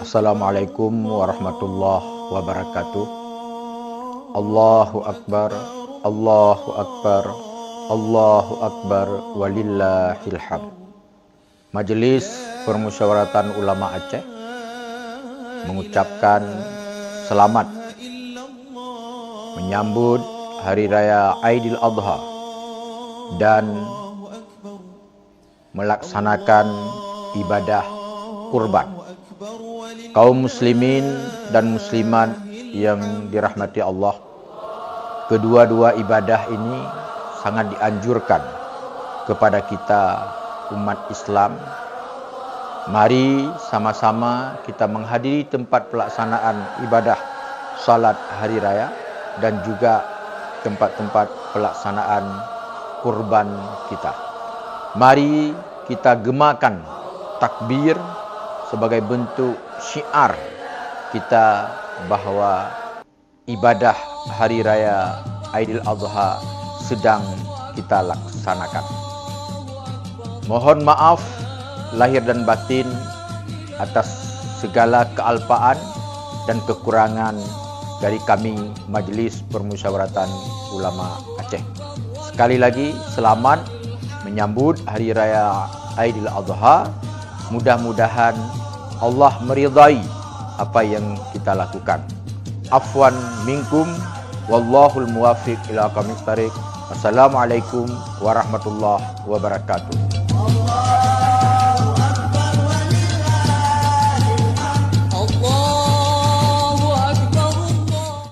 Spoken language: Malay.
Assalamualaikum warahmatullahi wabarakatuh. Allahu Akbar, Allahu Akbar, Allahu Akbar, walillahil hamd. Majelis Permusyawaratan Ulama Aceh mengucapkan selamat menyambut Hari Raya Aidil Adha dan melaksanakan ibadah kurban. Kaum muslimin dan muslimat yang dirahmati Allah, kedua-dua ibadah ini sangat dianjurkan kepada kita umat Islam. Mari sama-sama kita menghadiri tempat pelaksanaan ibadah salat hari raya dan juga tempat-tempat pelaksanaan kurban kita. Mari kita gemakan takbir sebagai bentuk syiar kita bahawa ibadah hari raya Aidil Adha sedang kita laksanakan. Mohon maaf lahir dan batin atas segala kealpaan dan kekurangan dari kami Majelis Permusyawaratan Ulama Aceh. Sekali lagi selamat menyambut Hari Raya Aidil Adha. Mudah-mudahan Allah meridai apa yang kita lakukan. Afwan minkum, wallahul muwafiq ila aqwamit thariq. Assalamualaikum warahmatullahi wabarakatuh.